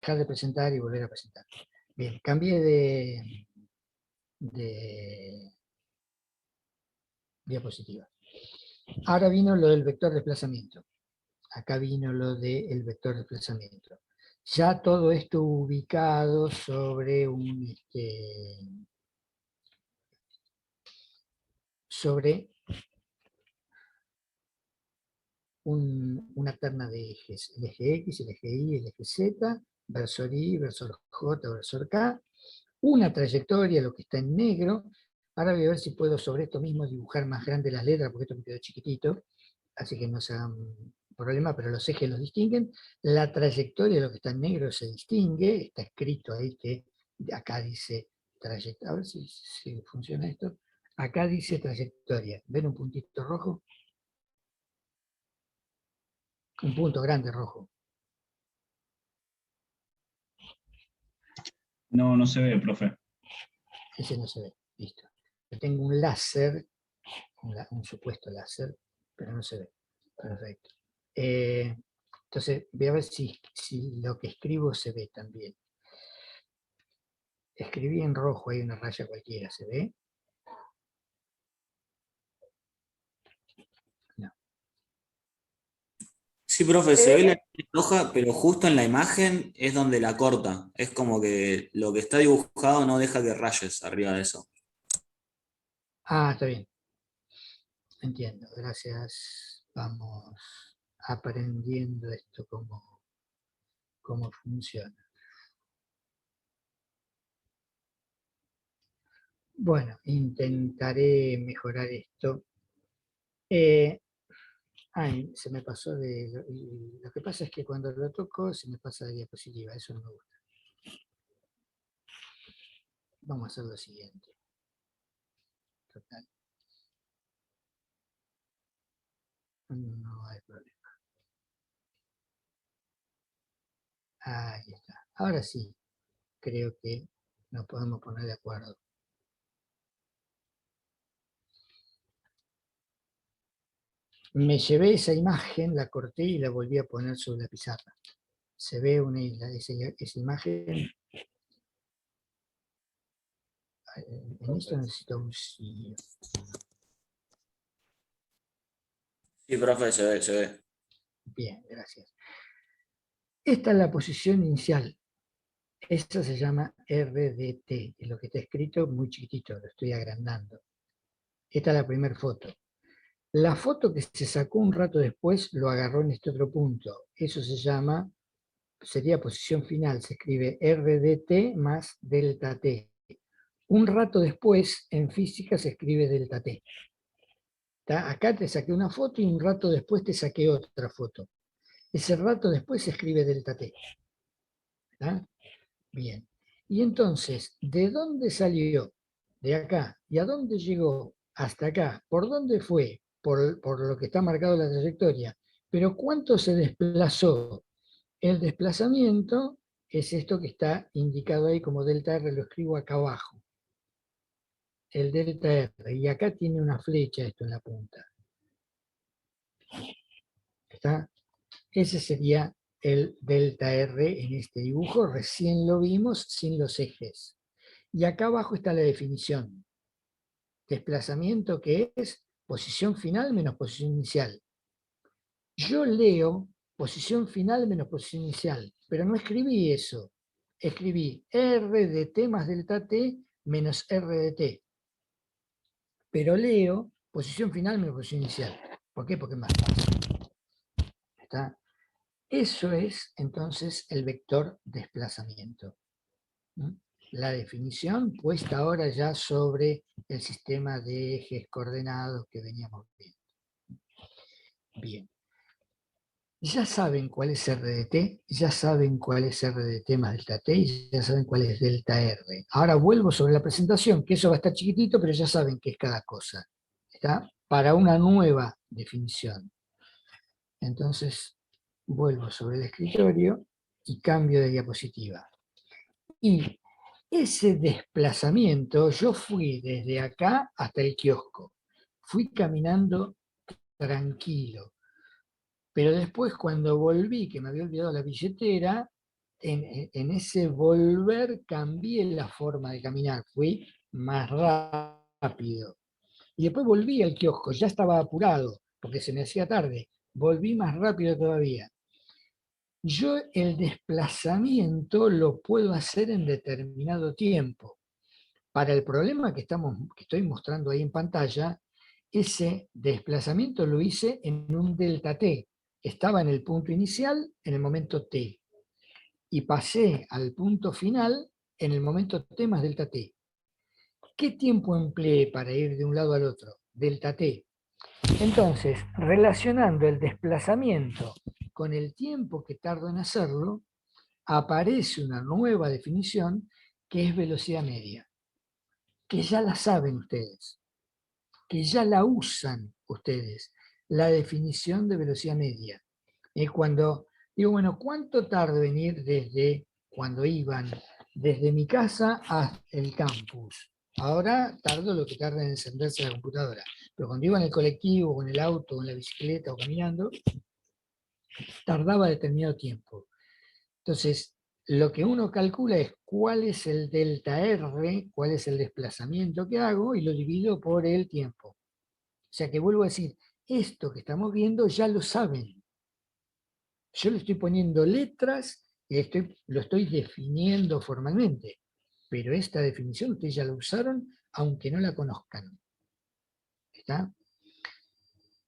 dejar de presentar y volver a presentar. Bien, cambié de diapositiva. Ahora vino lo del vector desplazamiento. Acá vino lo del vector desplazamiento. Ya todo esto ubicado sobre una terna de ejes, el eje X, el eje Y, el eje Z, versor Y, versor J, versor K, una trayectoria, lo que está en negro. Ahora voy a ver si puedo sobre esto mismo dibujar más grande las letras, porque esto me quedó chiquitito, así que no se hagan problema, pero los ejes los distinguen. La trayectoria, lo que está en negro, se distingue, está escrito ahí que acá dice trayectoria, a ver si funciona esto. Acá dice trayectoria, ¿ven un puntito rojo? Un punto grande rojo. No, no se ve, profe. Ese no se ve, listo. Yo tengo un láser, un supuesto láser, pero no se ve. Perfecto. Entonces, voy a ver si lo que escribo se ve también. Escribí en rojo, hay una raya cualquiera, ¿se ve? No. Sí, profe, se ve la línea roja, pero justo en la imagen es donde la corta. Es como que lo que está dibujado no deja que rayes arriba de eso. Ah, está bien. Entiendo, gracias. Vamos aprendiendo esto cómo funciona. Bueno, intentaré mejorar esto. Ay, se me pasó lo que pasa es que cuando lo toco se me pasa de diapositiva, eso no me gusta. Vamos a hacer lo siguiente. Total. No hay problema. Ahí está. Ahora sí, creo que nos podemos poner de acuerdo. Me llevé esa imagen, la corté y la volví a poner sobre la pizarra. Se ve esa imagen. En esto necesito un sí. Sí, profe, se ve, se ve. Bien, gracias. Esta es la posición inicial. Esta se llama RDT, es lo que está escrito muy chiquitito, lo estoy agrandando. Esta es la primera foto. La foto que se sacó un rato después lo agarró en este otro punto. Eso sería posición final, se escribe RDT más delta T. Un rato después, en física, se escribe delta T. Acá te saqué una foto y un rato después te saqué otra foto. Ese rato después se escribe delta T. ¿Está? Bien. Y entonces, ¿de dónde salió? De acá. ¿Y a dónde llegó? Hasta acá. ¿Por dónde fue? Por lo que está marcado la trayectoria. Pero ¿cuánto se desplazó? El desplazamiento es esto que está indicado ahí como delta R, lo escribo acá abajo. El delta R. Y acá tiene una flecha esto en la punta. ¿Está? Ese sería el delta R en este dibujo. Recién lo vimos sin los ejes. Y acá abajo está la definición. Desplazamiento que es posición final menos posición inicial. Yo leo posición final menos posición inicial, pero no escribí eso. Escribí R de T más delta T menos R de T. Pero leo posición final menos posición inicial. ¿Por qué? Porque es más fácil. ¿Está? Eso es entonces el vector desplazamiento. La definición puesta ahora ya sobre el sistema de ejes coordenados que veníamos viendo. Bien. Ya saben cuál es R de T, ya saben cuál es R de T más delta T y ya saben cuál es delta R. Ahora vuelvo sobre la presentación, que eso va a estar chiquitito, pero ya saben qué es cada cosa. ¿Está? Para una nueva definición. Entonces, vuelvo sobre el escritorio y cambio de diapositiva. Y ese desplazamiento, yo fui desde acá hasta el kiosco. Fui caminando tranquilo. Pero después cuando volví, que me había olvidado la billetera, en ese volver cambié la forma de caminar, fui más rápido. Y después volví al kiosco, ya estaba apurado, porque se me hacía tarde. Volví más rápido todavía. Yo el desplazamiento lo puedo hacer en determinado tiempo. Para el problema que estoy mostrando ahí en pantalla, ese desplazamiento lo hice en un delta t. Estaba en el punto inicial en el momento t. Y pasé al punto final en el momento t más delta t. ¿Qué tiempo empleé para ir de un lado al otro? Delta t. Entonces, relacionando el desplazamiento con el tiempo que tardo en hacerlo, aparece una nueva definición que es velocidad media, que ya la saben ustedes, que ya la usan ustedes, la definición de velocidad media. Es cuando digo, bueno, ¿cuánto tardo en ir desde cuando iban desde mi casa hasta el campus? Ahora tardo lo que tarda en encenderse la computadora, pero cuando iba en el colectivo, o en el auto, o en la bicicleta, o caminando, tardaba determinado tiempo. Entonces, lo que uno calcula es cuál es el delta R, cuál es el desplazamiento que hago, y lo divido por el tiempo. O sea que vuelvo a decir, esto que estamos viendo ya lo saben. Yo le estoy poniendo letras y lo estoy definiendo formalmente, pero esta definición ustedes ya la usaron aunque no la conozcan. ¿Está?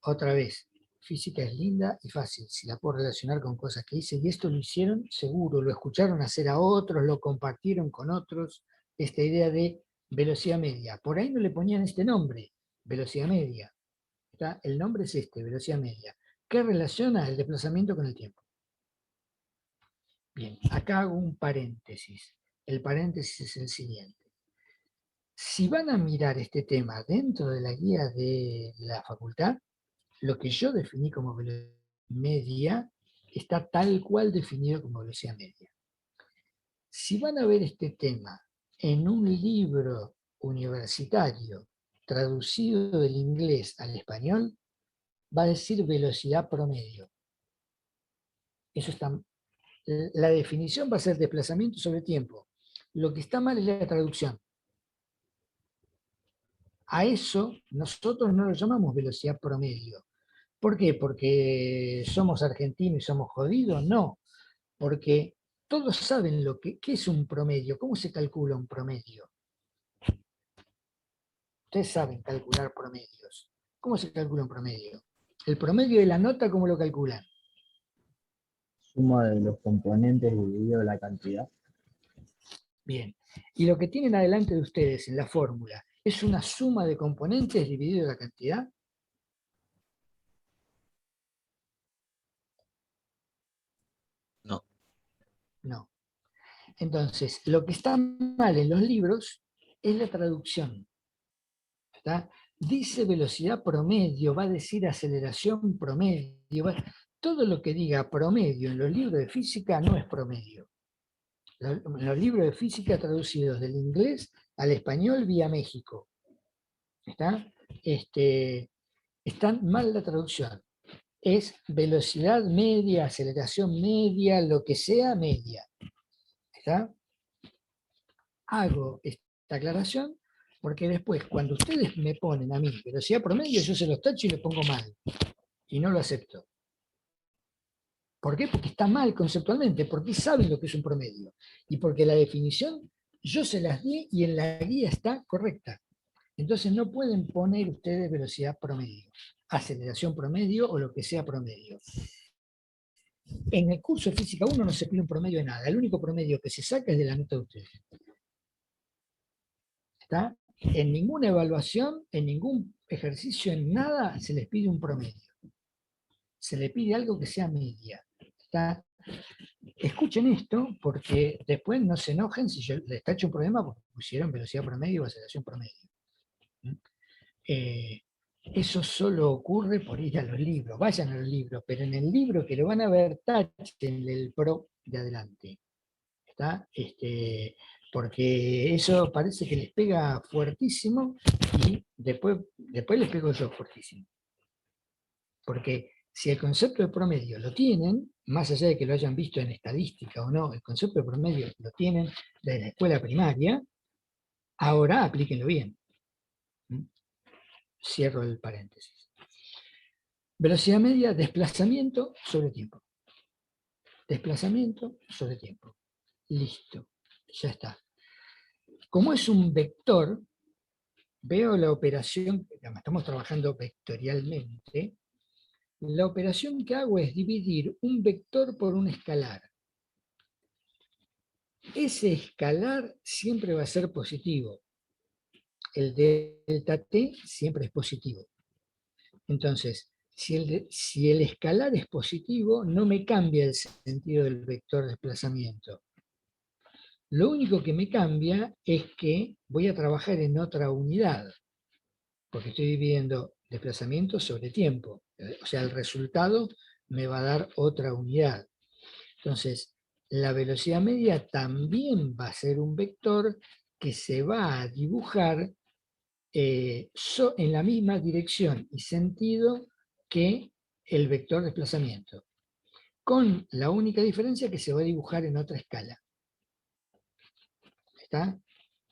Otra vez, física es linda y fácil, si la puedo relacionar con cosas que hice, y esto lo hicieron seguro, lo escucharon hacer a otros, lo compartieron con otros, esta idea de velocidad media. Por ahí no le ponían este nombre, velocidad media. ¿Está? El nombre es este, velocidad media. ¿Qué relaciona el desplazamiento con el tiempo? Bien, acá hago un paréntesis. El paréntesis es el siguiente. Si van a mirar este tema dentro de la guía de la facultad, lo que yo definí como velocidad media está tal cual definido como velocidad media. Si van a ver este tema en un libro universitario traducido del inglés al español, va a decir velocidad promedio. Eso está, la definición va a ser desplazamiento sobre tiempo. Lo que está mal es la traducción. A eso nosotros no lo llamamos velocidad promedio. ¿Por qué? ¿Porque somos argentinos y somos jodidos? No, porque todos saben qué es un promedio, cómo se calcula un promedio. Ustedes saben calcular promedios. ¿Cómo se calcula un promedio? El promedio de la nota, ¿cómo lo calculan? Suma de los componentes dividido la cantidad. Bien. Y lo que tienen adelante de ustedes en la fórmula, ¿es una suma de componentes dividido la cantidad? No. No. Entonces, lo que está mal en los libros es la traducción. ¿Está? Dice velocidad promedio, va a decir aceleración promedio. Todo lo que diga promedio en los libros de física no es promedio. Los libros de física traducidos del inglés al español vía México. ¿Está? Están mal la traducción. Es velocidad media, aceleración media, lo que sea media. ¿Está? Hago esta aclaración porque después, cuando ustedes me ponen a mí velocidad promedio, yo se los tacho y le pongo mal. Y no lo acepto. ¿Por qué? Porque está mal conceptualmente, porque saben lo que es un promedio. Y porque la definición yo se las di y en la guía está correcta. Entonces no pueden poner ustedes velocidad promedio, aceleración promedio o lo que sea promedio. En el curso de Física 1 no se pide un promedio de nada. El único promedio que se saca es de la nota de ustedes. ¿Está? En ninguna evaluación, en ningún ejercicio, en nada se les pide un promedio. Se le pide algo que sea media. ¿Está? Escuchen esto porque después no se enojen si yo les tacho un problema porque pusieron velocidad promedio o aceleración promedio. Eso solo ocurre por ir a los libros. Vayan a los libros, pero en el libro que lo van a ver, tachen el pro de adelante. ¿Está? Porque eso parece que les pega fuertísimo y después les pego yo fuertísimo. Porque si el concepto de promedio lo tienen, más allá de que lo hayan visto en estadística o no, el concepto de promedio lo tienen desde la escuela primaria, ahora aplíquenlo bien. Cierro el paréntesis. Velocidad media, desplazamiento sobre tiempo. Desplazamiento sobre tiempo. Listo, ya está. Como es un vector, veo la operación, estamos trabajando vectorialmente, la operación que hago es dividir un vector por un escalar. Ese escalar siempre va a ser positivo. El delta t siempre es positivo. Entonces, si el escalar es positivo, no me cambia el sentido del vector de desplazamiento. Lo único que me cambia es que voy a trabajar en otra unidad, porque estoy dividiendo desplazamiento sobre tiempo. O sea, el resultado me va a dar otra unidad. Entonces, la velocidad media también va a ser un vector que se va a dibujar en la misma dirección y sentido que el vector de desplazamiento, con la única diferencia que se va a dibujar en otra escala. ¿Está?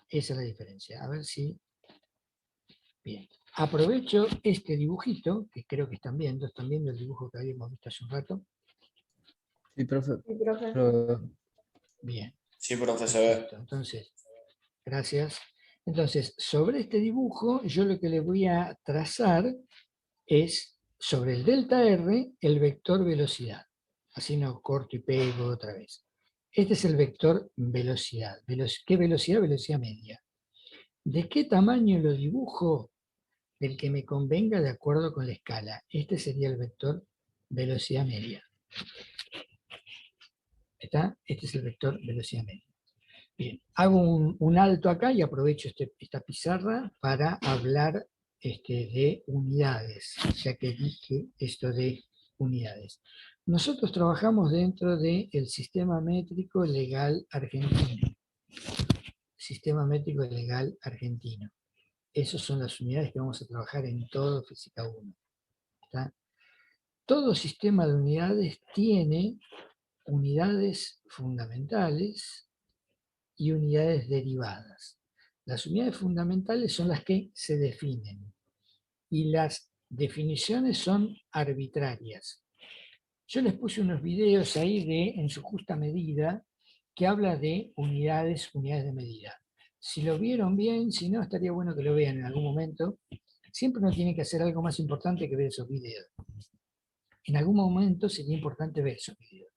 Esa es la diferencia. A ver si... Bien. Aprovecho este dibujito, que creo que están viendo el dibujo que habíamos visto hace un rato. Sí, profe. Sí, profe. Bien. Sí, profe, se Perfecto. ve. Entonces, gracias. Entonces, sobre este dibujo, yo lo que le voy a trazar es sobre el delta R el vector velocidad. Así no corto y pego otra vez. Este es el vector velocidad. ¿Qué velocidad? Velocidad media. ¿De qué tamaño lo dibujo? Del que me convenga de acuerdo con la escala. Este sería el vector velocidad media. ¿Está? Este es el vector velocidad media. Bien, hago un alto acá y aprovecho esta pizarra para hablar de unidades, ya que dije esto de unidades. Nosotros trabajamos dentro del sistema métrico legal argentino. Sistema métrico legal argentino. Esas son las unidades que vamos a trabajar en todo Física 1. ¿Está? Todo sistema de unidades tiene unidades fundamentales y unidades derivadas. Las unidades fundamentales son las que se definen y las definiciones son arbitrarias. Yo les puse unos videos ahí en su justa medida que habla de unidades de medida. Si lo vieron bien, si no, estaría bueno que lo vean en algún momento. Siempre uno tiene que hacer algo más importante que ver esos videos. En algún momento sería importante ver esos videos.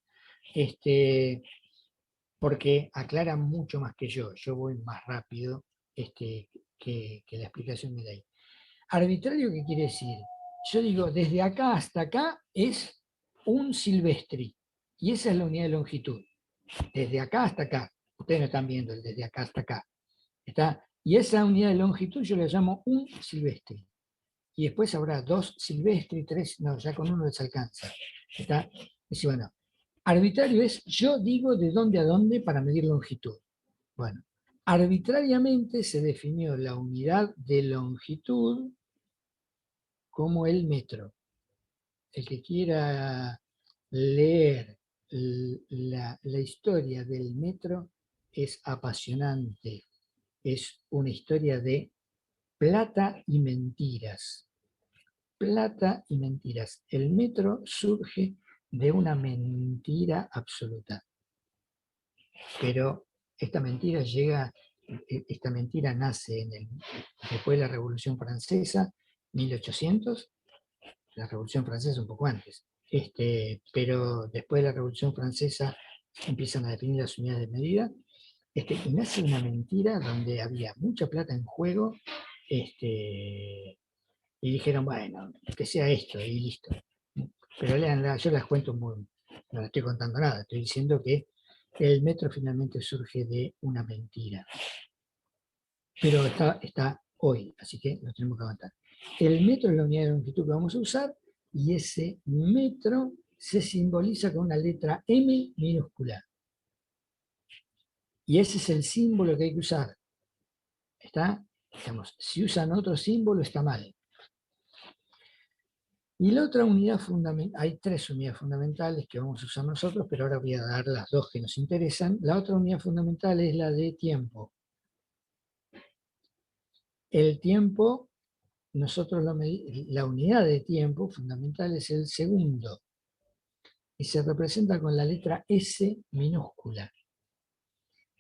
Porque aclaran mucho más que yo voy más rápido que la explicación que da ahí. Arbitrario, ¿qué quiere decir? Yo digo, desde acá hasta acá es un silvestri, y esa es la unidad de longitud. Desde acá hasta acá, ustedes no están viendo el desde acá hasta acá, ¿está? Y esa unidad de longitud yo la llamo un silvestri. Y después habrá 2 silvestri, 3, no, ya con uno les alcanza. ¿Está? Es bueno, arbitrario es yo digo de dónde a dónde para medir longitud. Bueno, arbitrariamente se definió la unidad de longitud como el metro. El que quiera leer la historia del metro es apasionante. Es una historia de plata y mentiras. Plata y mentiras. El metro surge de una mentira absoluta. Pero esta mentira nace después de la Revolución Francesa, 1800, la Revolución Francesa un poco antes, pero después de la Revolución Francesa empiezan a definir las unidades de medida, y nace una mentira donde había mucha plata en juego, y dijeron, bueno, que sea esto y listo. Pero léanla, yo las cuento no les estoy contando nada, estoy diciendo que el metro finalmente surge de una mentira. Pero está hoy, así que lo tenemos que aguantar. El metro es la unidad de longitud que vamos a usar y ese metro se simboliza con una letra M minúscula. Y ese es el símbolo que hay que usar. ¿Está? Digamos, si usan otro símbolo está mal. Y la otra unidad fundamental, hay tres unidades fundamentales que vamos a usar nosotros, pero ahora voy a dar las dos que nos interesan. La otra unidad fundamental es la de tiempo. El tiempo, la unidad de tiempo fundamental es el segundo, y se representa con la letra S minúscula.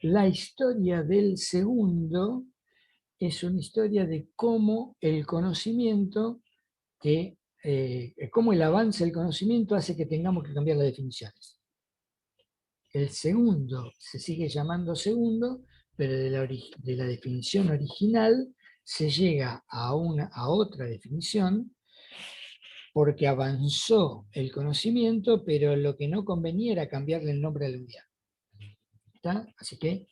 La historia del segundo es una historia de cómo el conocimiento, cómo el avance del conocimiento hace que tengamos que cambiar las definiciones. El segundo se sigue llamando segundo, pero de la definición original se llega a otra definición porque avanzó el conocimiento, pero lo que no convenía era cambiarle el nombre a la unidad. ¿Está? Así que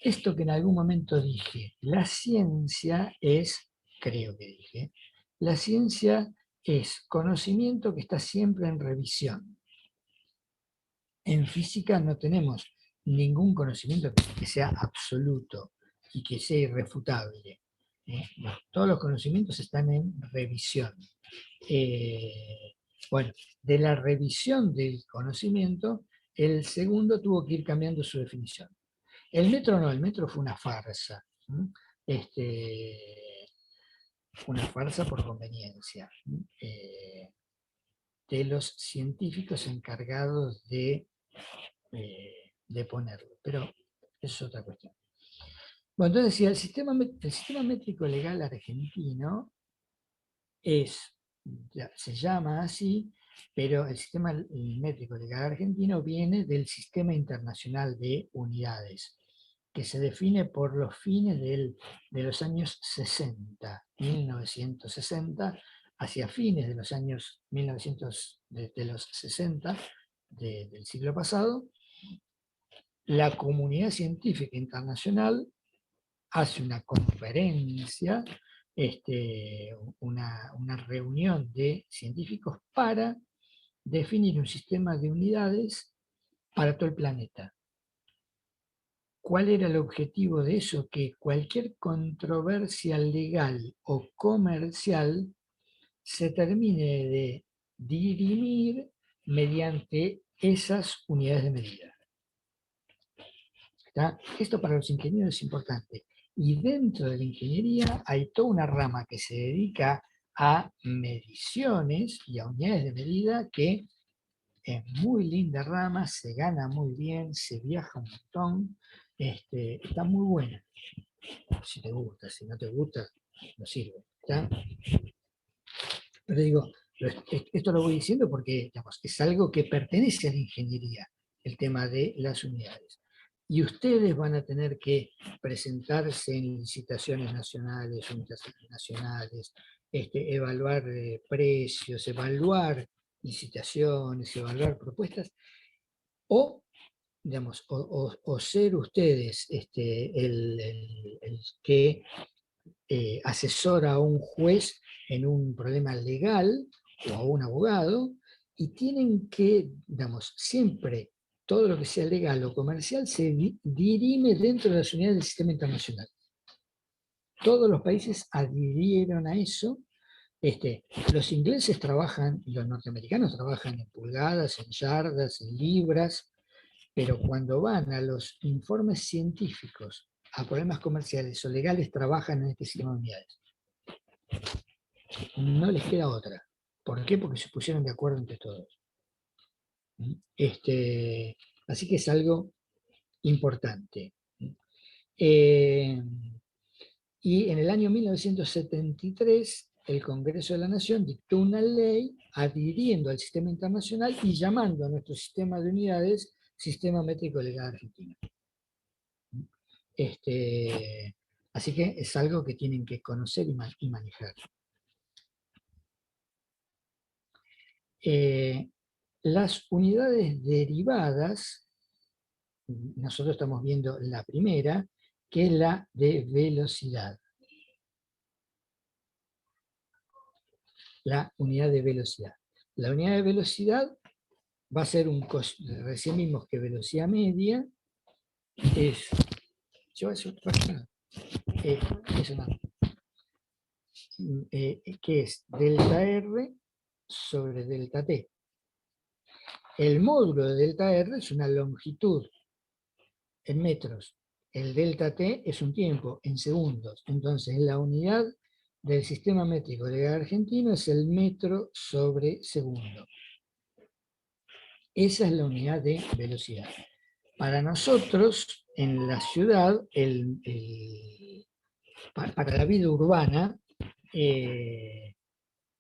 esto que en algún momento dije, la ciencia es, creo que dije, la ciencia es conocimiento que está siempre en revisión. En física no tenemos ningún conocimiento que sea absoluto y que sea irrefutable. No, todos los conocimientos están en revisión. Bueno, de la revisión del conocimiento, el segundo tuvo que ir cambiando su definición. El metro no, el metro fue una farsa. Una farsa por conveniencia de los científicos encargados de ponerlo, pero eso es otra cuestión. Bueno, entonces decía, el sistema métrico legal argentino se llama así, pero el sistema métrico legal argentino viene del Sistema Internacional de Unidades, que se define por los fines de los años 60, 1960, hacia fines de los años 1900, de los 60 del siglo pasado. La comunidad científica internacional hace una conferencia, una reunión de científicos para definir un sistema de unidades para todo el planeta. ¿Cuál era el objetivo de eso? Que cualquier controversia legal o comercial se termine de dirimir mediante esas unidades de medida. ¿Está? Esto para los ingenieros es importante. Y dentro de la ingeniería hay toda una rama que se dedica a mediciones y a unidades de medida que es muy linda rama, se gana muy bien, se viaja un montón, está muy buena. Si te gusta, si no te gusta, no sirve. ¿Está? Pero digo, esto lo voy diciendo porque digamos, es algo que pertenece a la ingeniería, el tema de las unidades. Y ustedes van a tener que presentarse en licitaciones nacionales o internacionales, evaluar precios, evaluar licitaciones, evaluar propuestas, o, digamos, o ser ustedes el que asesora a un juez en un problema legal o a un abogado, y tienen que, digamos, siempre todo lo que sea legal o comercial se dirime dentro de las unidades del sistema internacional. Todos los países adhirieron a eso. Los ingleses trabajan, y los norteamericanos trabajan en pulgadas, en yardas, en libras, pero cuando van a los informes científicos, a problemas comerciales o legales, trabajan en este sistema de unidades. No les queda otra. ¿Por qué? Porque se pusieron de acuerdo entre todos. Así que es algo importante. Y en el año 1973, el Congreso de la Nación dictó una ley adhiriendo al sistema internacional y llamando a nuestro sistema de unidades Sistema Métrico Legal Argentino. Así que es algo que tienen que conocer y manejar. Las unidades derivadas, nosotros estamos viendo la primera, que es la de velocidad. La unidad de velocidad. La unidad de velocidad va a ser recién vimos que velocidad media es, que es delta R sobre delta t. El módulo de delta r es una longitud en metros. El delta t es un tiempo en segundos. Entonces la unidad del sistema métrico de argentino es el metro sobre segundo. Esa es la unidad de velocidad. Para nosotros, en la ciudad, para la vida urbana,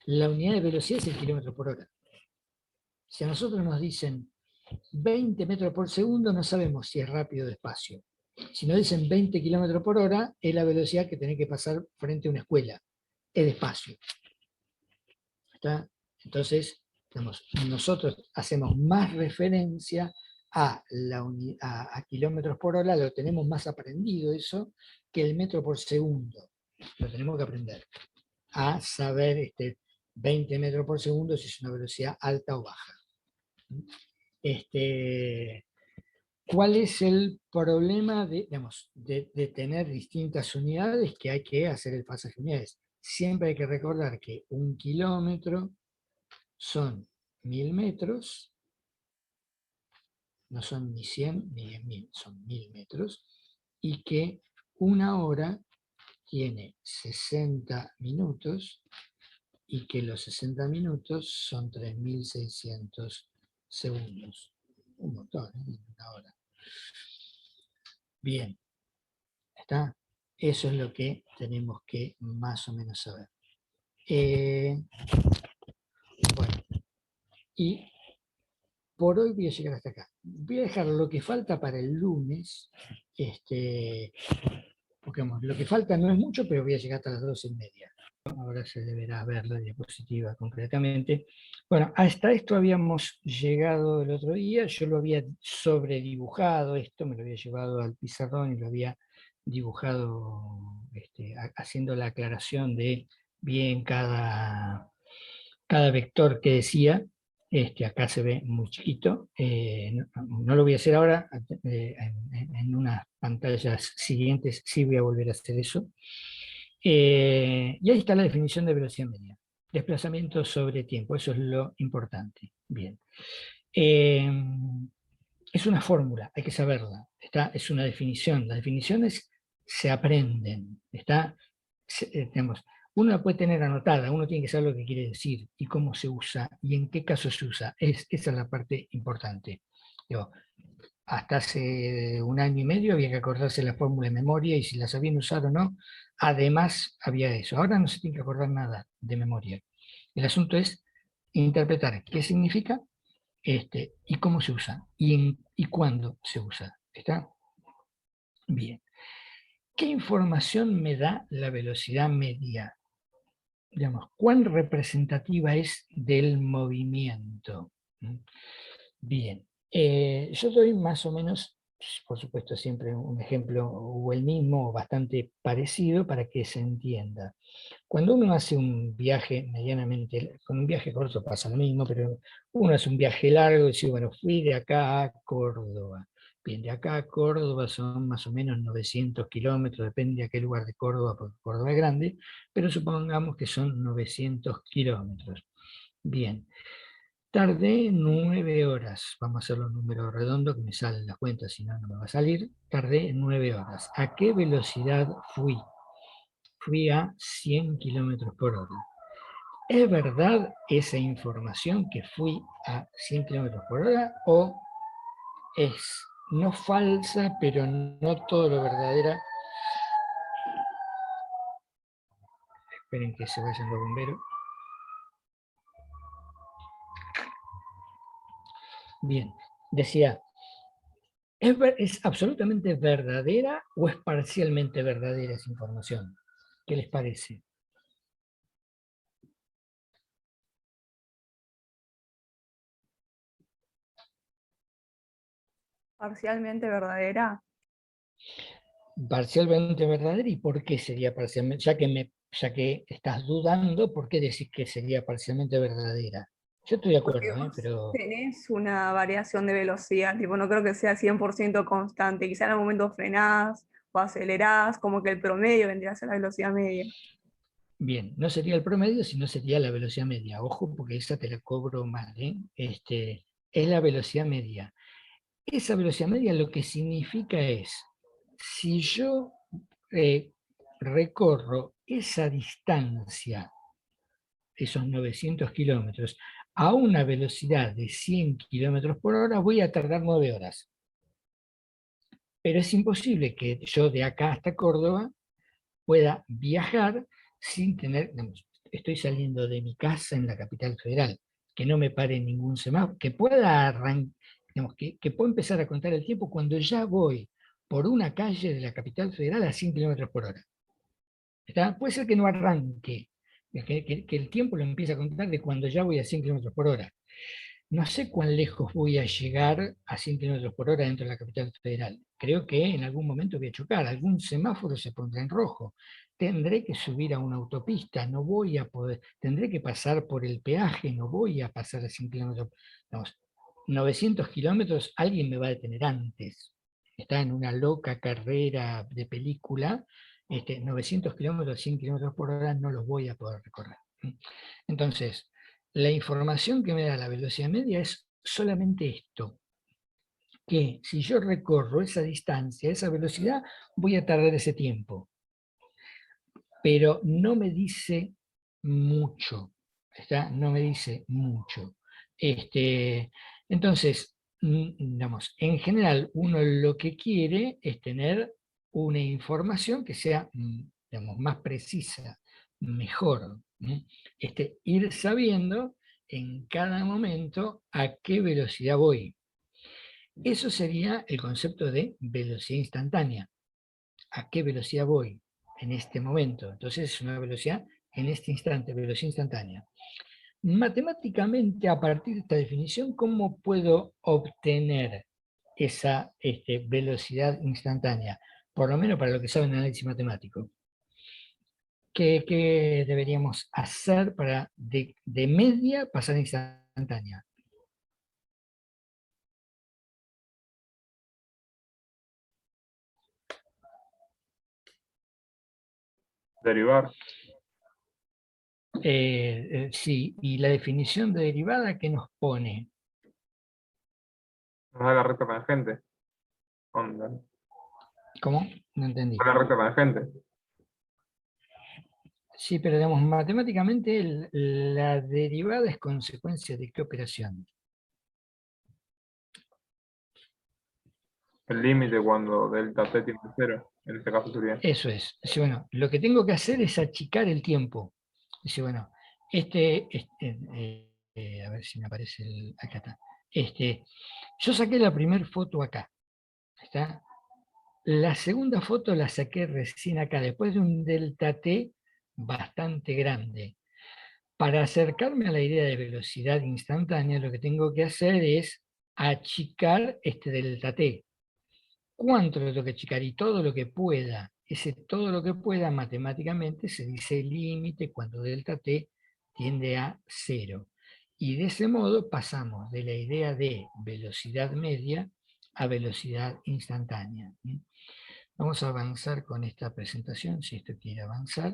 la unidad de velocidad es el kilómetro por hora. Si a nosotros nos dicen 20 metros por segundo, no sabemos si es rápido o despacio. Si nos dicen 20 kilómetros por hora, es la velocidad que tenés que pasar frente a una escuela. Es despacio. ¿Está? Entonces, nosotros hacemos más referencia a kilómetros por hora, lo tenemos más aprendido eso, que el metro por segundo. Lo tenemos que aprender. A saber 20 metros por segundo si es una velocidad alta o baja. ¿Cuál es el problema de tener distintas unidades? Que hay que hacer el pasaje de unidades. Siempre hay que recordar que 1 kilómetro son 1000 metros, no son ni 100 ni 10.000, son 1000 metros, y que 1 hora tiene 60 minutos, y que los 60 minutos son 3600 segundos. Un montón, ¿eh? 1 hora. Bien, ¿está? Eso es lo que tenemos que más o menos saber. Bueno, y por hoy voy a llegar hasta acá. Voy a dejar lo que falta para el lunes, porque lo que falta no es mucho, pero voy a llegar hasta las 12:30. Ahora se deberá ver la diapositiva concretamente. Bueno, hasta esto habíamos llegado el otro día. Yo lo había sobredibujado, esto me lo había llevado al pizarrón y lo había dibujado haciendo la aclaración de bien cada vector que decía. Acá se ve muy chiquito. No lo voy a hacer ahora. En unas pantallas siguientes sí voy a volver a hacer eso. Y ahí está la definición de velocidad media. Desplazamiento sobre tiempo, eso es lo importante. Bien. Es una fórmula, hay que saberla. Es una definición. Las definiciones se aprenden. Uno la puede tener anotada, uno tiene que saber lo que quiere decir y cómo se usa y en qué caso se usa. Esa es la parte importante. Hasta hace 1 año y medio había que acordarse la fórmula de memoria y si la sabían usar o no. Además había eso. Ahora no se tiene que acordar nada de memoria. El asunto es interpretar qué significa y cómo se usa y cuándo se usa. ¿Está? Bien. ¿Qué información me da la velocidad media? Digamos, ¿cuán representativa es del movimiento? Bien. Yo doy más o menos, por supuesto siempre un ejemplo o el mismo o bastante parecido para que se entienda. Cuando uno hace un viaje medianamente, con un viaje corto pasa lo mismo, pero uno hace un viaje largo y dice, bueno, fui de acá a Córdoba. Bien, de acá a Córdoba son más o menos 900 kilómetros, depende de a qué lugar de Córdoba, porque Córdoba es grande, pero supongamos que son 900 kilómetros. Bien. Tardé 9 horas, vamos a hacer los números redondos que me salen las cuentas, si no, no me va a salir. Tardé 9 horas. ¿A qué velocidad fui? Fui a 100 kilómetros por hora. ¿Es verdad esa información que fui a 100 kilómetros por hora o es no falsa, pero no todo lo verdadera? Esperen que se vayan los bomberos. Bien, decía, ¿es absolutamente verdadera o es parcialmente verdadera esa información? ¿Qué les parece? Parcialmente verdadera. Parcialmente verdadera, ¿y por qué sería parcialmente? Ya que estás dudando, ¿por qué decís que sería parcialmente verdadera? Yo estoy de Porque acuerdo, vos pero... tenés una variación de velocidad, tipo, no creo que sea 100% constante, quizá en algún momento frenás o acelerás, como que el promedio vendría a ser la velocidad media. Bien, no sería el promedio, sino sería la velocidad media. Ojo, porque esa te la cobro mal, ¿eh? Es la velocidad media. Esa velocidad media lo que significa es, si yo recorro esa distancia, esos 900 kilómetros, a una velocidad de 100 kilómetros por hora, voy a tardar 9 horas. Pero es imposible que yo de acá hasta Córdoba pueda viajar sin tener, digamos, estoy saliendo de mi casa en la capital federal, que no me pare ningún semáforo, que pueda digamos, que pueda empezar a contar el tiempo cuando ya voy por una calle de la capital federal a 100 kilómetros por hora. ¿Está? Puede ser que no arranque, que el tiempo lo empiece a contar de cuando ya voy a 100 kilómetros por hora. No sé cuán lejos voy a llegar a 100 kilómetros por hora dentro de la capital federal. Creo que en algún momento voy a chocar, algún semáforo se pondrá en rojo. Tendré que subir a una autopista, no voy a poder, tendré que pasar por el peaje, no voy a pasar a 100 kilómetros. Vamos, 900 kilómetros, alguien me va a detener antes. Está en una loca carrera de película, 900 kilómetros, 100 kilómetros por hora no los voy a poder recorrer. Entonces, la información que me da la velocidad media es solamente esto, que si yo recorro esa distancia, esa velocidad, voy a tardar ese tiempo. Pero no me dice mucho, ¿está? No me dice mucho. Entonces, digamos, en general, uno lo que quiere es tener una información que sea, digamos, más precisa, mejor. Ir sabiendo en cada momento a qué velocidad voy. Eso sería el concepto de velocidad instantánea. ¿A qué velocidad voy en este momento? Entonces es una velocidad en este instante, velocidad instantánea. Matemáticamente, a partir de esta definición, ¿cómo puedo obtener esa velocidad instantánea? Por lo menos para lo que saben de análisis matemático. ¿Qué deberíamos hacer para de media pasar a instantánea? Derivar. Sí, y la definición de derivada que nos pone. Nos da la recta tangente. Onda. ¿Cómo? No entendí. La recta tangente. Sí, pero digamos, matemáticamente la derivada es consecuencia de qué operación. El límite cuando delta t tiene 0. En este caso sería. Eso es. Dice, bueno, lo que tengo que hacer es achicar el tiempo. Dice, bueno, a ver si me aparece acá está. Yo saqué la primera foto acá. ¿Está? La segunda foto la saqué recién acá, después de un delta t bastante grande. Para acercarme a la idea de velocidad instantánea, lo que tengo que hacer es achicar este delta t. ¿Cuánto lo tengo que achicar? Y todo lo que pueda. Ese todo lo que pueda matemáticamente se dice límite cuando delta t tiende a 0. Y de ese modo pasamos de la idea de velocidad media a velocidad instantánea. Vamos a avanzar con esta presentación, si esto quiere avanzar.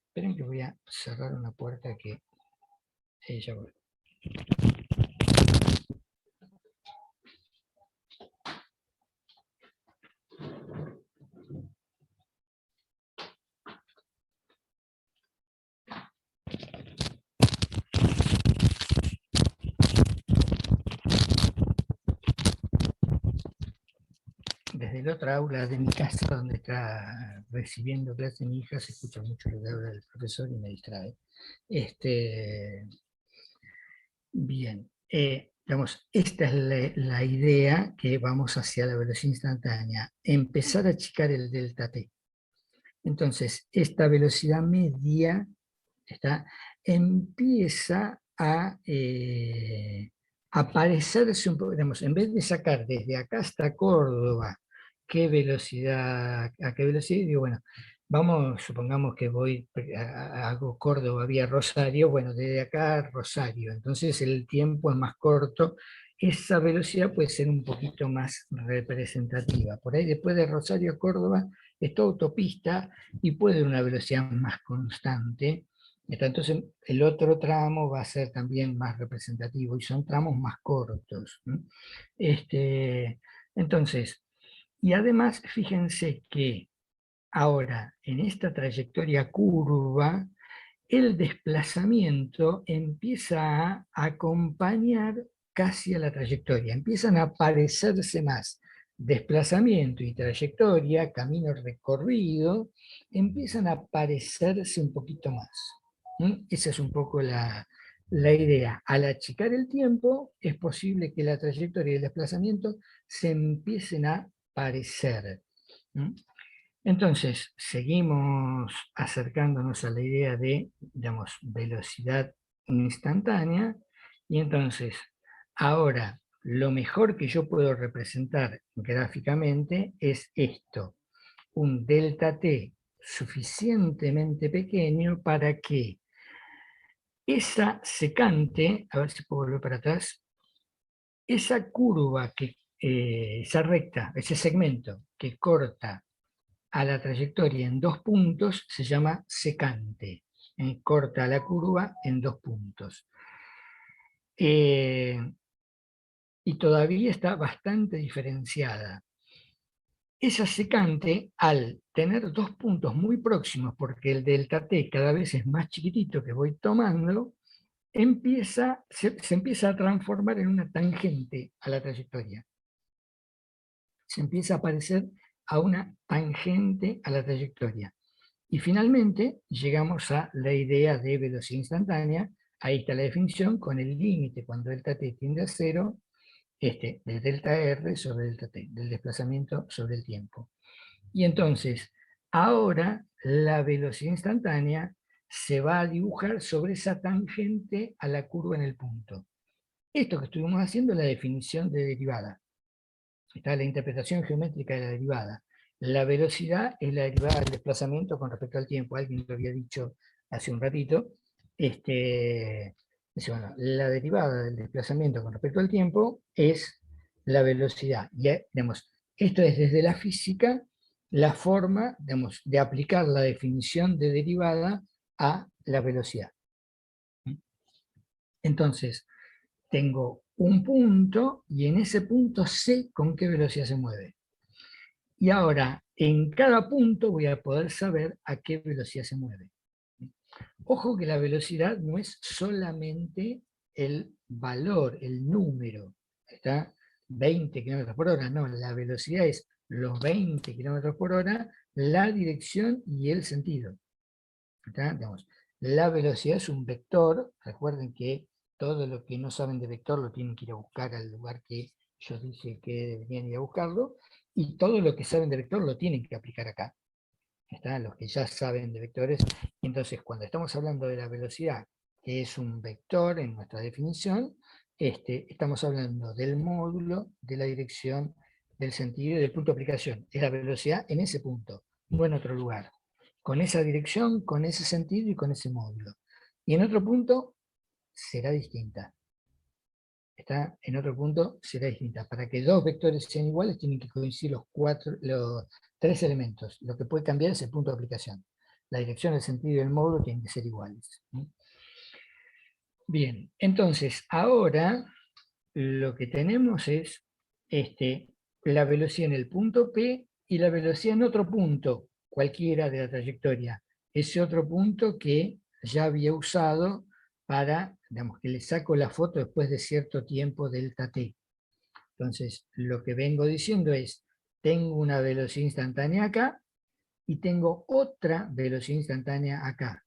Esperen que voy a cerrar una puerta que ya voy. Desde el otro aula de mi casa, donde está recibiendo clase mi hija, se escucha mucho lo que habla del profesor y me distrae. Bien, digamos, esta es la idea que vamos hacia la velocidad instantánea, empezar a achicar el delta t. Entonces, esta velocidad media empieza a aparecerse un poco, digamos, en vez de sacar desde acá hasta Córdoba, a qué velocidad, digo, bueno, vamos, supongamos que hago Córdoba vía Rosario, bueno, desde acá a Rosario, entonces el tiempo es más corto, esa velocidad puede ser un poquito más representativa. Por ahí después de Rosario a Córdoba es toda autopista y puede ir a una velocidad más constante. Entonces el otro tramo va a ser también más representativo y son tramos más cortos. Entonces, y además fíjense que ahora en esta trayectoria curva, el desplazamiento empieza a acompañar casi a la trayectoria, empiezan a parecerse más. Desplazamiento y trayectoria, camino recorrido, empiezan a parecerse un poquito más. Esa es un poco la idea. Al achicar el tiempo, es posible que la trayectoria y el desplazamiento se empiecen a parecer. Entonces, seguimos acercándonos a la idea de, digamos, velocidad instantánea, y entonces, ahora, lo mejor que yo puedo representar gráficamente es esto, un delta t suficientemente pequeño para que esa secante, a ver si puedo volver para atrás, esa curva, esa recta, ese segmento que corta a la trayectoria en 2 puntos se llama secante. Corta la curva en 2 puntos. Y todavía está bastante diferenciada. Esa secante, al tener 2 puntos muy próximos, porque el delta t cada vez es más chiquitito que voy tomando, se empieza a transformar en una tangente a la trayectoria. Se empieza a parecer a una tangente a la trayectoria. Y finalmente llegamos a la idea de velocidad instantánea. Ahí está la definición con el límite cuando delta t tiende a 0, de delta r sobre delta t, del desplazamiento sobre el tiempo. Y entonces, ahora la velocidad instantánea se va a dibujar sobre esa tangente a la curva en el punto. Esto que estuvimos haciendo es la definición de derivada. Está la interpretación geométrica de la derivada. La velocidad es la derivada del desplazamiento con respecto al tiempo. Alguien lo había dicho hace un ratito. Bueno, la derivada del desplazamiento con respecto al tiempo es la velocidad. Y, digamos, esto es desde la física la forma, digamos, de aplicar la definición de derivada a la velocidad. Entonces, tengo un punto y en ese punto sé con qué velocidad se mueve. Y ahora, en cada punto voy a poder saber a qué velocidad se mueve. Ojo que la velocidad no es solamente el valor, el número. ¿Está? 20 km por hora, no, la velocidad es los 20 km por hora, la dirección y el sentido. Digamos, la velocidad es un vector, recuerden que todo lo que no saben de vector lo tienen que ir a buscar al lugar que yo dije que deberían ir a buscarlo, y todo lo que saben de vector lo tienen que aplicar acá. Los que ya saben de vectores. Entonces, cuando estamos hablando de la velocidad, que es un vector en nuestra definición, estamos hablando del módulo, de la dirección, del sentido y del punto de aplicación. Es la velocidad en ese punto, no en otro lugar. Con esa dirección, con ese sentido y con ese módulo. Y en otro punto será distinta. En otro punto será distinta. Para que dos vectores sean iguales tienen que coincidir los 3 elementos. Lo que puede cambiar es el punto de aplicación. La dirección, el sentido y el módulo tienen que ser iguales. Bien, entonces ahora lo que tenemos es la velocidad en el punto P y la velocidad en otro punto, cualquiera de la trayectoria. Ese otro punto que ya había usado para, digamos, que le saco la foto después de cierto tiempo delta t. Entonces, lo que vengo diciendo es, tengo una velocidad instantánea acá y tengo otra velocidad instantánea acá.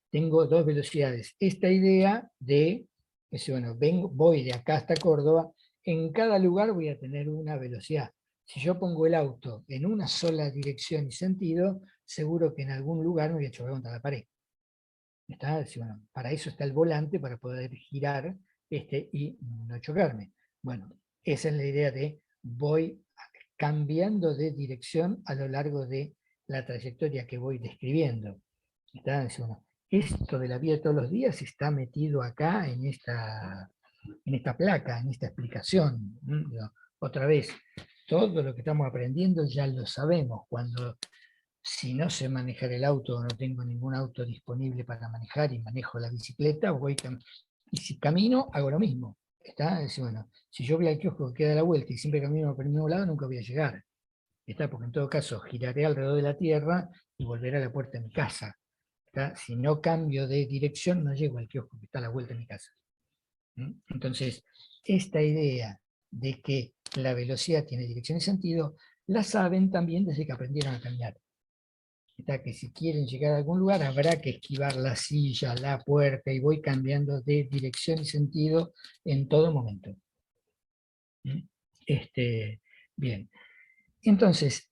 Tengo 2 velocidades. Esta idea de, bueno, voy de acá hasta Córdoba, en cada lugar voy a tener una velocidad. Si yo pongo el auto en una sola dirección y sentido, seguro que en algún lugar me voy a chocar contra la pared. Bueno, para eso está el volante, para poder girar y no chocarme. Bueno, esa es la idea de voy cambiando de dirección a lo largo de la trayectoria que voy describiendo. Bueno, esto de la vida de todos los días está metido acá en esta placa, en esta explicación. Otra vez, todo lo que estamos aprendiendo ya lo sabemos. Cuando Si no sé manejar el auto o no tengo ningún auto disponible para manejar y manejo la bicicleta, y si camino, hago lo mismo. ¿Está? Es, bueno, si yo voy al kiosco que queda a la vuelta y siempre camino por el mismo lado, nunca voy a llegar. ¿Está? Porque en todo caso giraré alrededor de la Tierra y volveré a la puerta de mi casa. ¿Está? Si no cambio de dirección, no llego al kiosco que está a la vuelta de mi casa. Entonces, esta idea de que la velocidad tiene dirección y sentido, la saben también desde que aprendieron a caminar. Está que si quieren llegar a algún lugar, habrá que esquivar la silla, la puerta, y voy cambiando de dirección y sentido en todo momento. Bien, entonces,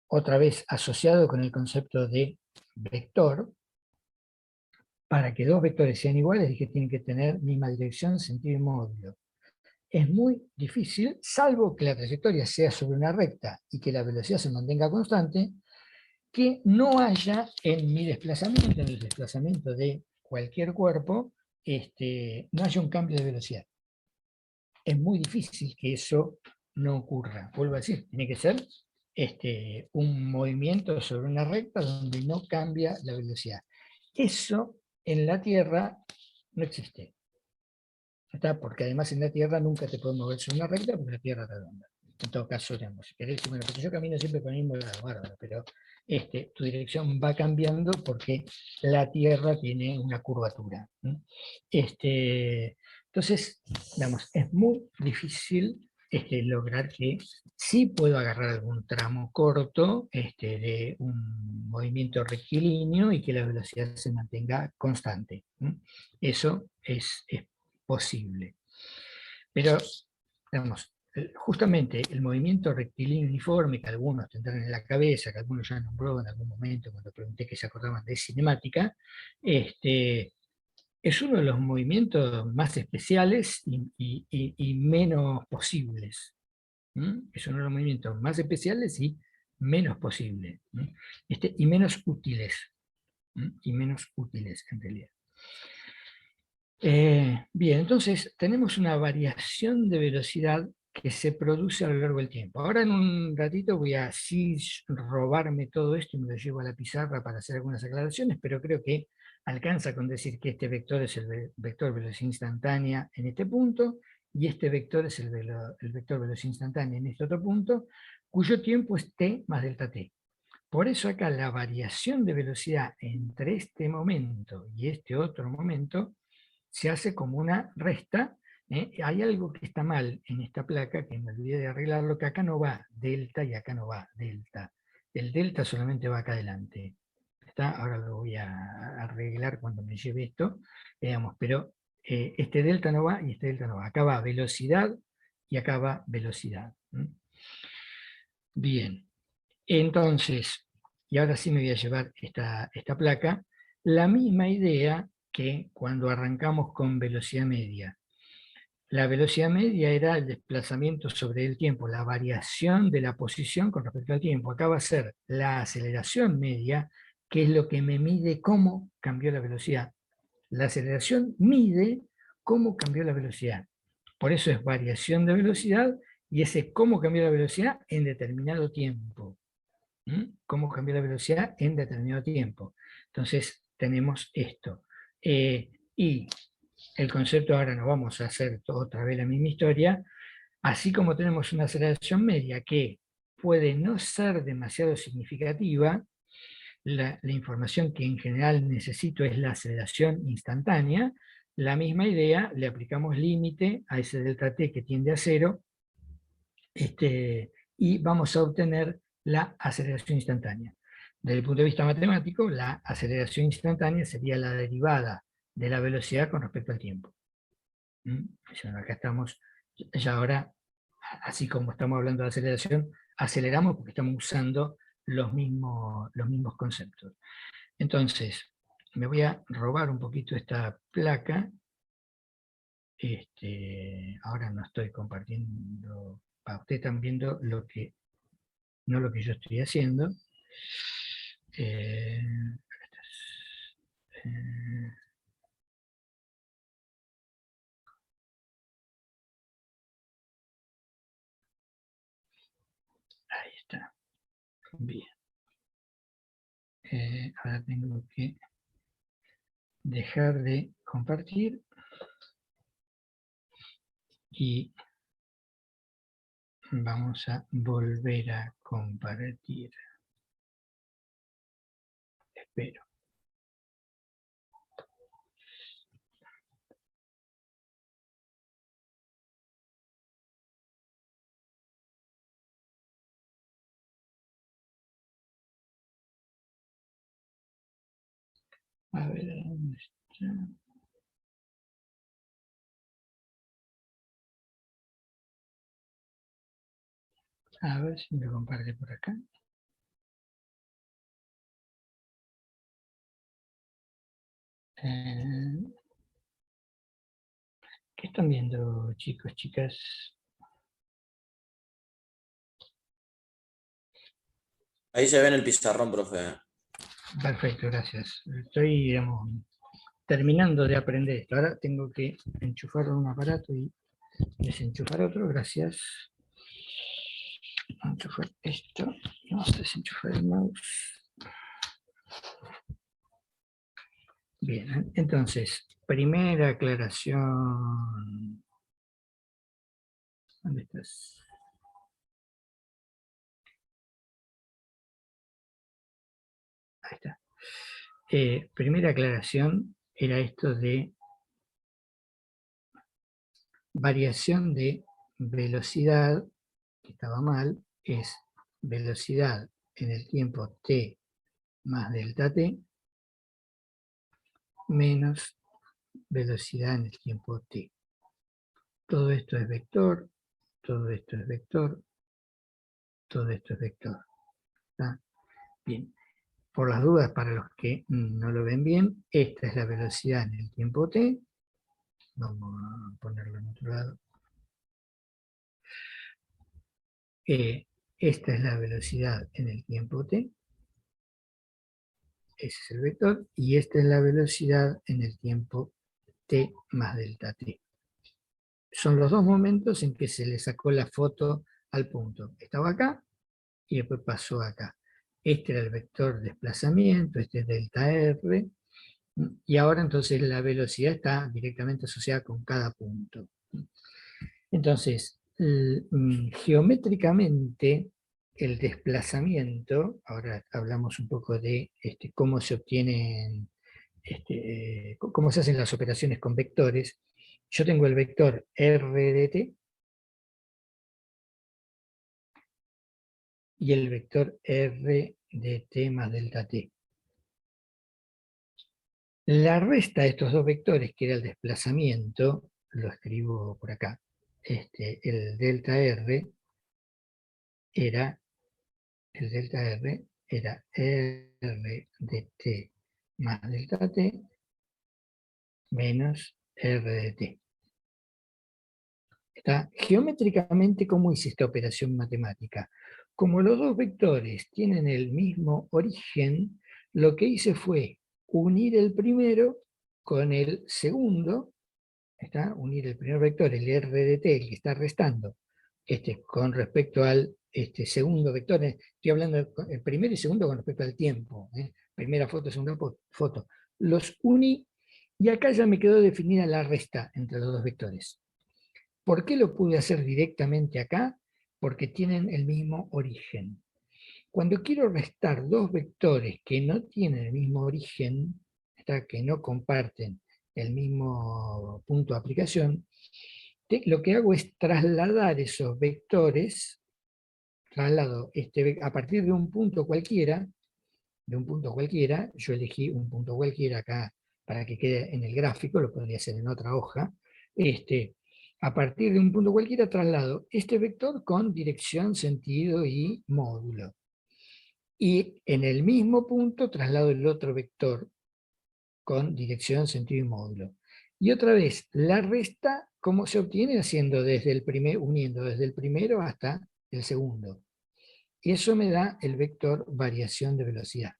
otra vez asociado con el concepto de vector, para que dos vectores sean iguales, es que tienen que tener misma dirección, sentido y módulo. Es muy difícil, salvo que la trayectoria sea sobre una recta y que la velocidad se mantenga constante, que no haya en mi desplazamiento, en el desplazamiento de cualquier cuerpo, no haya un cambio de velocidad. Es muy difícil que eso no ocurra. Vuelvo a decir, tiene que ser un movimiento sobre una recta donde no cambia la velocidad. Eso en la Tierra no existe. ¿Está? Porque además en la Tierra nunca te puedes mover sobre una recta porque la Tierra es redonda. En todo caso, digamos, si querés, bueno, porque yo camino siempre con el mismo lado, bárbaro, pero tu dirección va cambiando porque la Tierra tiene una curvatura. Entonces, digamos, es muy difícil lograr que sí puedo agarrar algún tramo corto de un movimiento rectilíneo y que la velocidad se mantenga constante. Eso es posible. Pero, digamos, justamente el movimiento rectilíneo uniforme que algunos tendrán en la cabeza, que algunos ya nombró en algún momento cuando pregunté que se acordaban de cinemática, es uno de los movimientos más especiales y menos posibles. Es uno de los movimientos más especiales y menos posibles. Y menos útiles. Y menos útiles en realidad. Bien, entonces tenemos una variación de velocidad que se produce a lo largo del tiempo. Ahora en un ratito voy a así robarme todo esto y me lo llevo a la pizarra para hacer algunas aclaraciones, pero creo que alcanza con decir que este vector es el vector velocidad instantánea en este punto, y este vector es el vector velocidad instantánea en este otro punto, cuyo tiempo es t más delta t. Por eso acá la variación de velocidad entre este momento y este otro momento se hace como una resta. Hay algo que está mal en esta placa, que me olvidé de arreglarlo, que acá no va delta y acá no va delta. El delta solamente va acá adelante. ¿Está? Ahora lo voy a arreglar cuando me lleve esto, pero este delta no va y este delta no va. Acá va velocidad y acá va velocidad. Bien, entonces, y ahora sí me voy a llevar esta placa, la misma idea que cuando arrancamos con velocidad media. La velocidad media era el desplazamiento sobre el tiempo, la variación de la posición con respecto al tiempo. Acá va a ser la aceleración media, que es lo que me mide cómo cambió la velocidad. La aceleración mide cómo cambió la velocidad. Por eso es variación de velocidad y ese cómo cambió la velocidad en determinado tiempo. Cómo cambiar la velocidad en determinado tiempo. Entonces tenemos esto. Y el concepto, ahora nos vamos a hacer otra vez la misma historia, así como tenemos una aceleración media que puede no ser demasiado significativa, la información que en general necesito es la aceleración instantánea, la misma idea, le aplicamos límite a ese delta t que tiende a 0, y vamos a obtener la aceleración instantánea. Desde el punto de vista matemático, la aceleración instantánea sería la derivada de la velocidad con respecto al tiempo. Bueno, acá estamos, ya ahora, así como estamos hablando de aceleración, aceleramos porque estamos usando los mismos conceptos. Entonces, me voy a robar un poquito esta placa. Ahora no estoy compartiendo, ustedes están viendo no lo que yo estoy haciendo. Eh, ahí está. Bien. Ahora tengo que dejar de compartir y vamos a volver a compartir. Espero. A ver, ¿dónde está? A ver si me comparte por acá. ¿Qué están viendo, chicos, chicas? Ahí se ve en el pizarrón, profe. Perfecto, gracias. Estoy, digamos, terminando de aprender esto. Ahora tengo que enchufar un aparato y desenchufar otro. Gracias. Enchufar esto. Vamos a desenchufar el mouse. Bien, entonces, primera aclaración. ¿Dónde estás? Ahí está. Primera aclaración era esto de variación de velocidad, que estaba mal, es velocidad en el tiempo t más delta t, menos velocidad en el tiempo t. Todo esto es vector, todo esto es vector, todo esto es vector. ¿Está? Bien. Por las dudas, para los que no lo ven bien, esta es la velocidad en el tiempo t. Vamos a ponerlo en otro lado. Esta es la velocidad en el tiempo t. Ese es el vector. Y esta es la velocidad en el tiempo t más delta t. Son los dos momentos en que se le sacó la foto al punto. Estaba acá y después pasó acá. Este era el vector de desplazamiento, este es delta r, y ahora entonces la velocidad está directamente asociada con cada punto. Entonces, geométricamente, el desplazamiento, ahora hablamos un poco de cómo se obtienen, cómo se hacen las operaciones con vectores. Yo tengo el vector r de t y el vector r de t más delta t. La resta de estos dos vectores, que era el desplazamiento, lo escribo por acá, el delta r era r de t más delta t menos r de t. Está geométricamente, ¿cómo hice esta operación matemática? Como los dos vectores tienen el mismo origen, lo que hice fue unir el primero con el segundo, ¿está? Unir el primer vector, el r de t, el que está restando, con respecto al segundo vector, estoy hablando del primero y segundo con respecto al tiempo, primera foto, segunda foto, los uní y acá ya me quedó definida la resta entre los dos vectores. ¿Por qué lo pude hacer directamente acá? Porque tienen el mismo origen. Cuando quiero restar dos vectores que no tienen el mismo origen, que no comparten el mismo punto de aplicación, lo que hago es trasladar esos vectores, traslado a partir de un punto cualquiera, yo elegí un punto cualquiera acá para que quede en el gráfico, lo podría hacer en otra hoja, a partir de un punto cualquiera traslado este vector con dirección, sentido y módulo. Y en el mismo punto traslado el otro vector con dirección, sentido y módulo. Y otra vez, la resta, ¿cómo se obtiene? Haciendo uniendo desde el primero hasta el segundo. Y eso me da el vector variación de velocidad,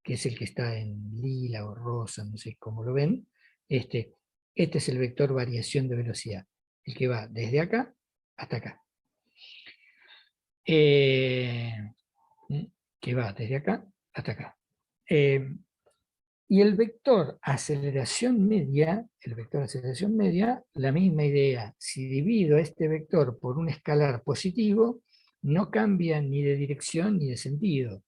que es el que está en lila o rosa, no sé cómo lo ven. Este es el vector variación de velocidad, el que va desde acá hasta acá. Que va desde acá hasta acá. Y el vector aceleración media, la misma idea. Si divido este vector por un escalar positivo, no cambia ni de dirección ni de sentido.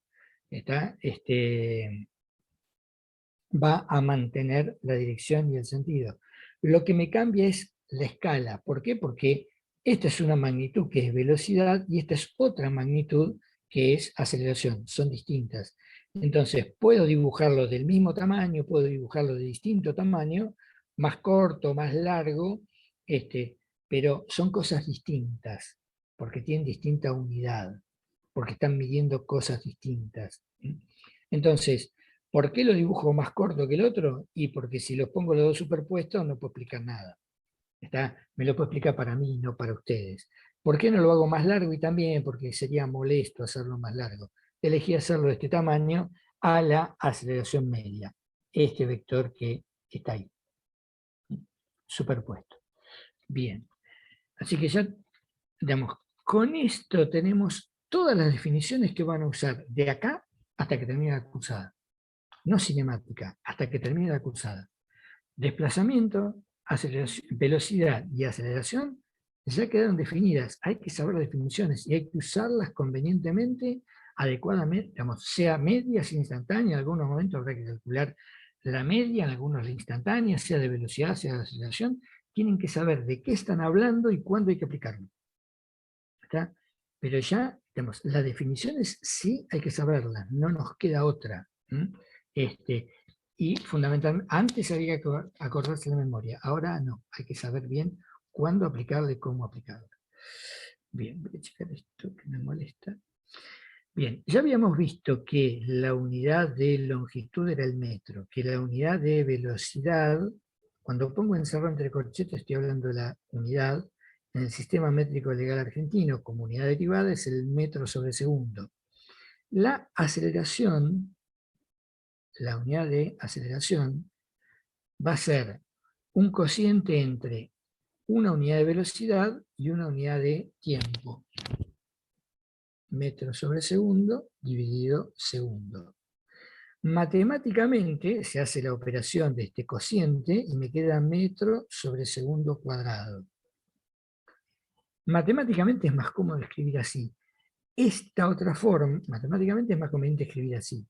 Va a mantener la dirección y el sentido. Lo que me cambia es la escala. ¿Por qué? Porque esta es una magnitud que es velocidad y esta es otra magnitud que es aceleración. Son distintas. Entonces, puedo dibujarlo del mismo tamaño, puedo dibujarlo de distinto tamaño, más corto, más largo, pero son cosas distintas, porque tienen distinta unidad, porque están midiendo cosas distintas. Entonces, ¿por qué lo dibujo más corto que el otro? Y porque si los pongo los dos superpuestos no puedo explicar nada. Me lo puedo explicar para mí, no para ustedes. ¿Por qué no lo hago más largo? Y también porque sería molesto hacerlo más largo. Elegí hacerlo de este tamaño a la aceleración media. Este vector que está ahí. Superpuesto. Bien. Así que ya, digamos, con esto tenemos todas las definiciones que van a usar de acá hasta que termine la cursada. No cinemática, hasta que termine la cursada. Desplazamiento, velocidad y aceleración ya quedaron definidas. Hay que saber las definiciones y hay que usarlas convenientemente, adecuadamente, digamos, sea media, sea instantánea. En algunos momentos habrá que calcular la media, en algunos la instantánea, sea de velocidad, sea de aceleración. Tienen que saber de qué están hablando y cuándo hay que aplicarlo. ¿Está? Pero ya, digamos, las definiciones sí hay que saberlas, no nos queda otra. Y fundamentalmente, antes había que acordarse de memoria, ahora no, hay que saber bien cuándo aplicarla y cómo aplicarla. Bien, voy a checar esto que me molesta. Bien, ya habíamos visto que la unidad de longitud era el metro, que la unidad de velocidad, cuando pongo encerrado entre corchetes estoy hablando de la unidad, en el sistema métrico legal argentino como unidad derivada es el metro sobre segundo. La aceleración, la unidad de aceleración, va a ser un cociente entre una unidad de velocidad y una unidad de tiempo. Metro sobre segundo dividido segundo. Matemáticamente se hace la operación de este cociente y me queda metro sobre segundo cuadrado. Matemáticamente es más cómodo escribir así. Esta otra forma, matemáticamente es más conveniente escribir así.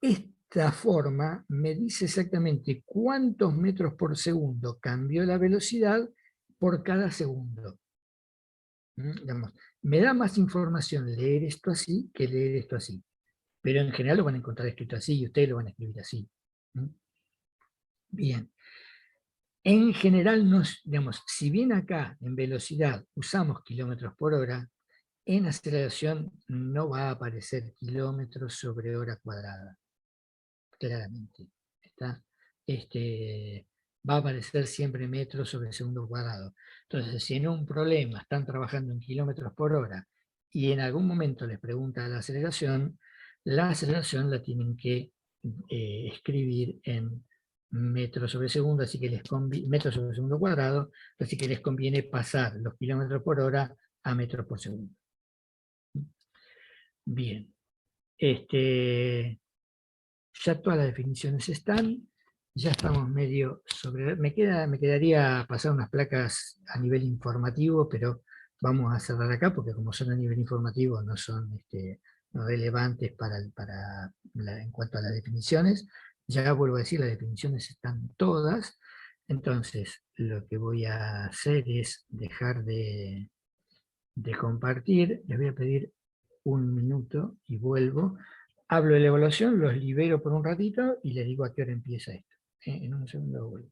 Esta forma me dice exactamente cuántos metros por segundo cambió la velocidad por cada segundo. Digamos, me da más información leer esto así que leer esto así. Pero en general lo van a encontrar escrito así y ustedes lo van a escribir así. Bien. En general, digamos, si bien acá en velocidad usamos kilómetros por hora, en aceleración no va a aparecer kilómetros sobre hora cuadrada. Claramente. Va a aparecer siempre metros sobre segundo cuadrado. Entonces, si en un problema están trabajando en kilómetros por hora y en algún momento les pregunta la aceleración la tienen que escribir en metros sobre segundo, así que metros sobre segundo cuadrado, así que les conviene pasar los kilómetros por hora a metros por segundo. Bien. Ya todas las definiciones están, ya estamos medio sobre... Me quedaría pasar unas placas a nivel informativo, pero vamos a cerrar acá, porque como son a nivel informativo no son no relevantes en cuanto a las definiciones. Ya vuelvo a decir, las definiciones están todas, entonces lo que voy a hacer es dejar de compartir. Les voy a pedir un minuto y vuelvo. Hablo de la evaluación, los libero por un ratito y les digo a qué hora empieza esto. En un segundo vuelvo.